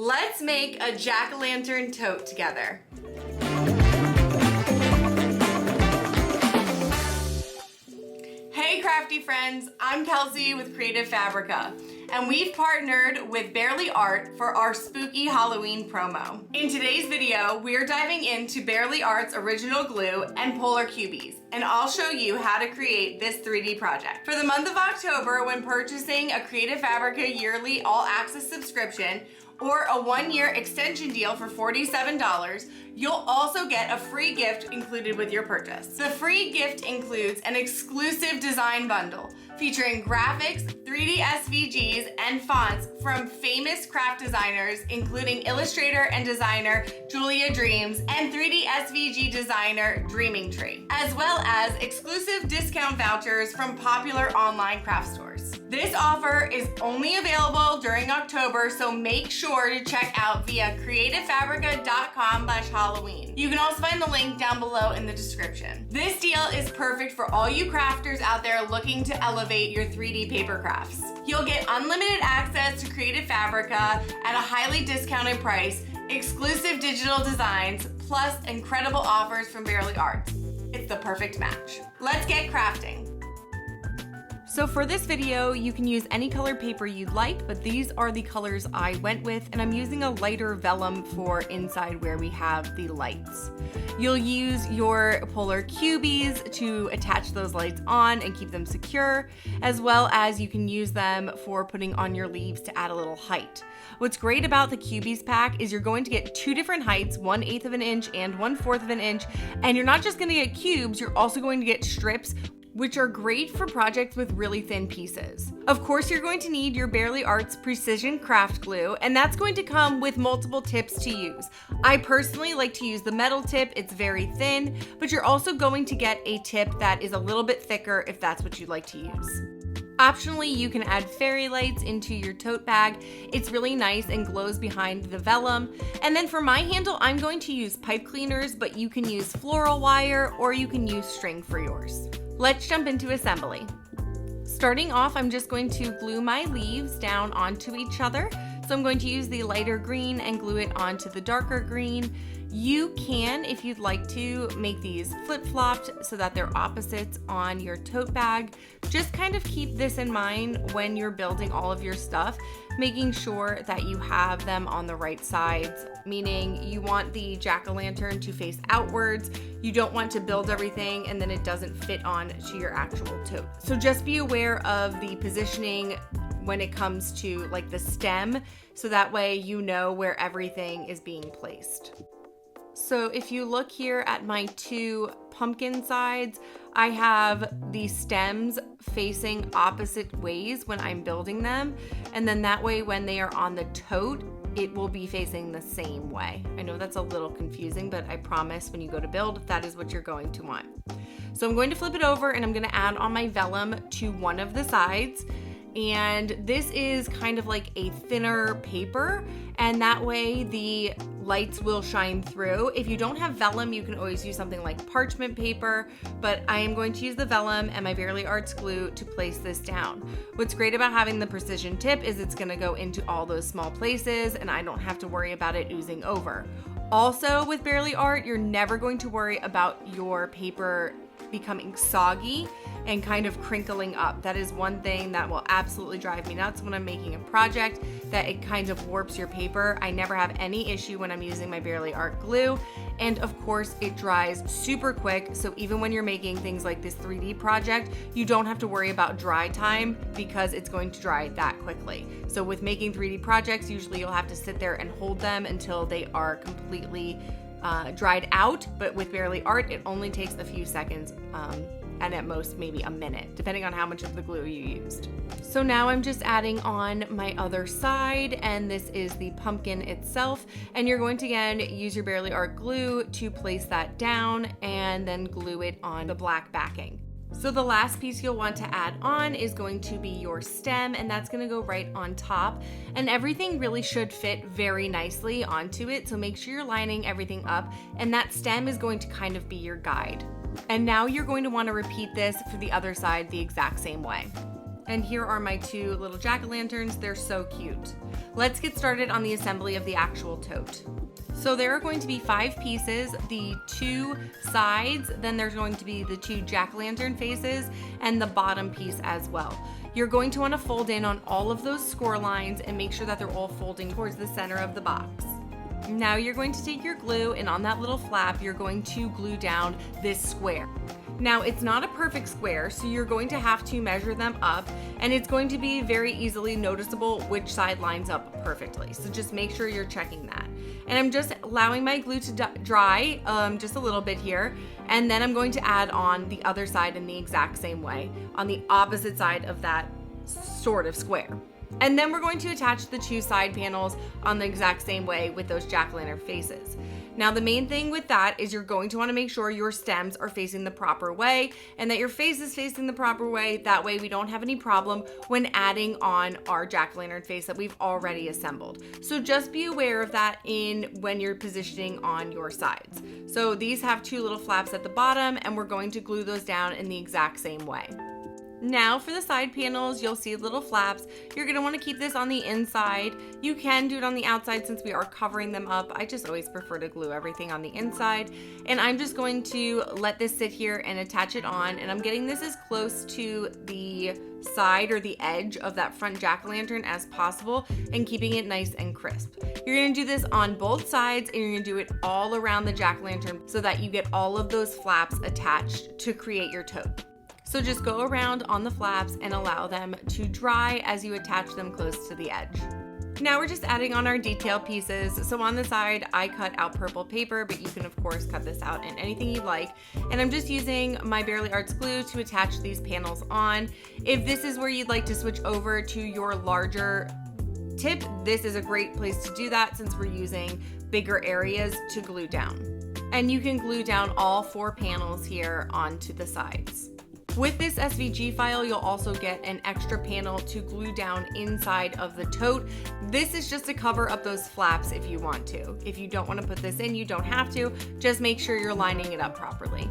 Let's make a Jack-O-Lantern Tote together. Hey crafty friends, I'm Kelsey with Creative Fabrica, and we've partnered with Barely Art for our spooky Halloween promo. In today's video, we're diving into Barely Art's original glue and polar Cubies, and I'll show you how to create this 3D project. For the month of October, when purchasing a Creative Fabrica yearly all-access subscription or a 1-year extension deal for $47, you'll also get a free gift included with your purchase. The free gift includes an exclusive design bundle featuring graphics, 3D SVGs, and fonts from famous craft designers, including illustrator and designer Julia Dreams and 3D SVG designer Dreaming Tree, as well as exclusive discount vouchers from popular online craft stores. This offer is only available during October, so make sure to check out via creativefabrica.com/Halloween. You can also find the link down below in the description. This deal is perfect for all you crafters out there looking to elevate your 3D paper crafts. You'll get unlimited access to Creative Fabrica at a highly discounted price, exclusive digital designs, plus incredible offers from Barely Art. It's the perfect match. Let's get crafting. So for this video, you can use any color paper you'd like, but these are the colors I went with, and I'm using a lighter vellum for inside where we have the lights. You'll use your polar Cubies to attach those lights on and keep them secure, as well as you can use them for putting on your leaves to add a little height. What's great about the Cubies pack is you're going to get 2 different heights, 1/8 of an inch and 1/4 of an inch, and you're not just gonna get cubes, you're also going to get strips, which are great for projects with really thin pieces. Of course, you're going to need your Barely Arts Precision Craft Glue, and that's going to come with multiple tips to use. I personally like to use the metal tip, it's very thin, but you're also going to get a tip that is a little bit thicker if that's what you'd like to use. Optionally, you can add fairy lights into your tote bag. It's really nice and glows behind the vellum. And then for my handle, I'm going to use pipe cleaners, but you can use floral wire or you can use string for yours. Let's jump into assembly. Starting off, I'm just going to glue my leaves down onto each other. So I'm going to use the lighter green and glue it onto the darker green. You can, if you'd like to, make these flip-flopped so that they're opposites on your tote bag. Just kind of keep this in mind when you're building all of your stuff, making sure that you have them on the right sides, meaning you want the jack-o'-lantern to face outwards. You don't want to build everything and then it doesn't fit on to your actual tote. So just be aware of the positioning when it comes to like the stem, so that way you know where everything is being placed. So if you look here at my 2 pumpkin sides, I have the stems facing opposite ways when I'm building them. And then that way when they are on the tote, it will be facing the same way. I know that's a little confusing, but I promise when you go to build, that is what you're going to want. So I'm going to flip it over and I'm going to add on my vellum to one of the sides. And this is kind of like a thinner paper, and that way the lights will shine through. If you don't have vellum, you can always use something like parchment paper, but I am going to use the vellum and my Barely Arts glue to place this down. What's great about having the precision tip is it's gonna go into all those small places and I don't have to worry about it oozing over. Also with Barely Art, you're never going to worry about your paper becoming soggy and kind of crinkling up. That is one thing that will absolutely drive me nuts when I'm making a project, that it kind of warps your paper. I never have any issue when I'm using my Barely Art glue. And of course it dries super quick. So even when you're making things like this 3D project, you don't have to worry about dry time because it's going to dry that quickly. So with making 3D projects, usually you'll have to sit there and hold them until they are completely dried out, but with Barely Art, it only takes a few seconds and at most maybe a minute, depending on how much of the glue you used. So now I'm just adding on my other side, and this is the pumpkin itself, and you're going to again use your Barely Art glue to place that down and then glue it on the black backing. So the last piece you'll want to add on is going to be your stem, and that's going to go right on top, and everything really should fit very nicely onto it, so make sure you're lining everything up, and that stem is going to kind of be your guide. And now you're going to want to repeat this for the other side the exact same way. And here are my two little jack-o'-lanterns. They're so cute. Let's get started on the assembly of the actual tote. So there are going to be 5 pieces, the 2 sides, then there's going to be the 2 jack-o'-lantern faces, and the bottom piece as well. You're going to want to fold in on all of those score lines and make sure that they're all folding towards the center of the box. Now you're going to take your glue, and on that little flap, you're going to glue down this square. Now it's not a perfect square, so you're going to have to measure them up, and it's going to be very easily noticeable which side lines up perfectly. So just make sure you're checking that. And I'm just allowing my glue to dry just a little bit here, and then I'm going to add on the other side in the exact same way on the opposite side of that sort of square. And then we're going to attach the 2 side panels on the exact same way with those jack-o'-lantern faces. Now the main thing with that is you're going to want to make sure your stems are facing the proper way and that your face is facing the proper way. That way we don't have any problem when adding on our jack-o'-lantern face that we've already assembled. So just be aware of that when you're positioning on your sides. So these have 2 little flaps at the bottom, and we're going to glue those down in the exact same way. Now for the side panels, you'll see little flaps. You're going to want to keep this on the inside. You can do it on the outside since we are covering them up. I just always prefer to glue everything on the inside. And I'm just going to let this sit here and attach it on. And I'm getting this as close to the side or the edge of that front jack-o'-lantern as possible and keeping it nice and crisp. You're going to do this on both sides, and you're going to do it all around the jack-o'-lantern so that you get all of those flaps attached to create your tote. So just go around on the flaps and allow them to dry as you attach them close to the edge. Now we're just adding on our detail pieces. So on the side, I cut out purple paper, but you can of course cut this out in anything you like. And I'm just using my Bearly Arts glue to attach these panels on. If this is where you'd like to switch over to your larger tip, this is a great place to do that since we're using bigger areas to glue down. And you can glue down all 4 panels here onto the sides. With this SVG file, you'll also get an extra panel to glue down inside of the tote. This is just to cover up those flaps if you want to. If you don't want to put this in, you don't have to. Just make sure you're lining it up properly.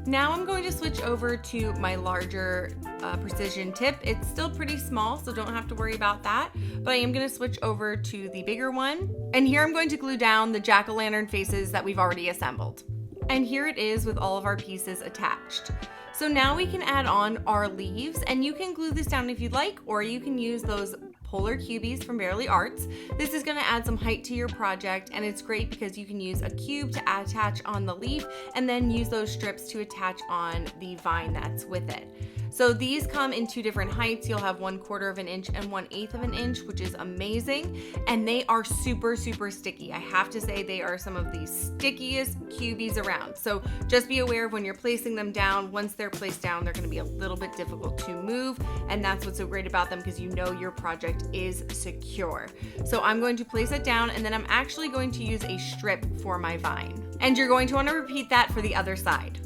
Now I'm going to switch over to my larger precision tip. It's still pretty small, so don't have to worry about that. But I am going to switch over to the bigger one. And here I'm going to glue down the jack-o'-lantern faces that we've already assembled. And here it is with all of our pieces attached. So now we can add on our leaves, and you can glue this down if you'd like, or you can use those polar cubies from Bearly Arts. This is going to add some height to your project, and it's great because you can use a cube to attach on the leaf and then use those strips to attach on the vine that's with it. So these come in 2 different heights. You'll have 1/4 of an inch and 1/8 of an inch, which is amazing. And they are super, super sticky. I have to say they are some of the stickiest cubies around. So just be aware of when you're placing them down. Once they're placed down, they're gonna be a little bit difficult to move. And that's what's so great about them, because you know your project is secure. So I'm going to place it down, and then I'm actually going to use a strip for my vine. And you're going to want to repeat that for the other side.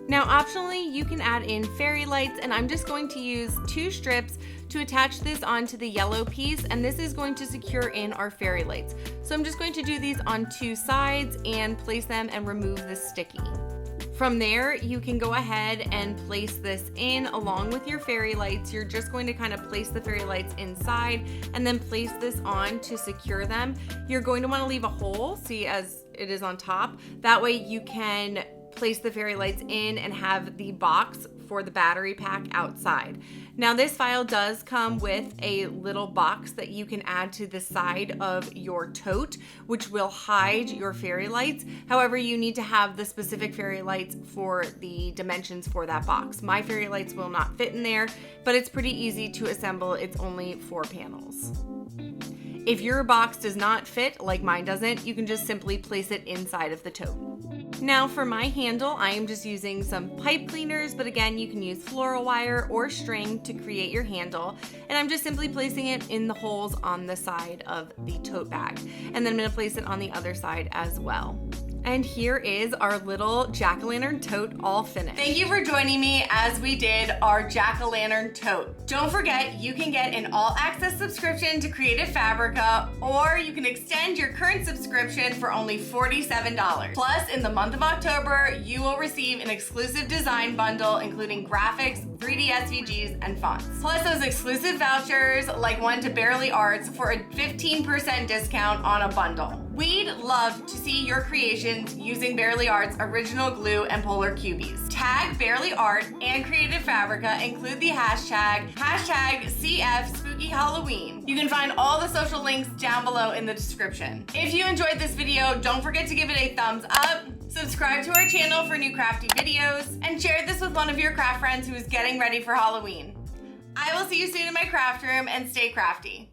Now optionally, you can add in fairy lights, and I'm just going to use 2 strips to attach this onto the yellow piece, and this is going to secure in our fairy lights. So I'm just going to do these on 2 sides and place them and remove the sticky. From there, you can go ahead and place this in along with your fairy lights. You're just going to kind of place the fairy lights inside and then place this on to secure them. You're going to want to leave a hole, see as it is on top. That way you can place the fairy lights in and have the box for the battery pack outside. Now this file does come with a little box that you can add to the side of your tote, which will hide your fairy lights. However, you need to have the specific fairy lights for the dimensions for that box. My fairy lights will not fit in there, but it's pretty easy to assemble. It's only 4 panels. If your box does not fit, like mine doesn't, you can just simply place it inside of the tote. Now for my handle, I am just using some pipe cleaners, but again, you can use floral wire or string to create your handle. And I'm just simply placing it in the holes on the side of the tote bag. And then I'm gonna place it on the other side as well. And here is our little jack-o'-lantern tote all finished. Thank you for joining me as we did our jack-o'-lantern tote. Don't forget, you can get an all-access subscription to Creative Fabrica, or you can extend your current subscription for only $47. Plus, in the month of October, you will receive an exclusive design bundle including graphics, 3D SVGs, and fonts. Plus those exclusive vouchers like one to Barely Arts for a 15% discount on a bundle. We'd love to see your creations using Barely Art's original glue and polar cubies. Tag Barely Art and Creative Fabrica, include the hashtag #CFSpookyHalloween. You can find all the social links down below in the description. If you enjoyed this video, don't forget to give it a thumbs up, subscribe to our channel for new crafty videos, and share this with one of your craft friends who is getting ready for Halloween. I will see you soon in my craft room, and stay crafty.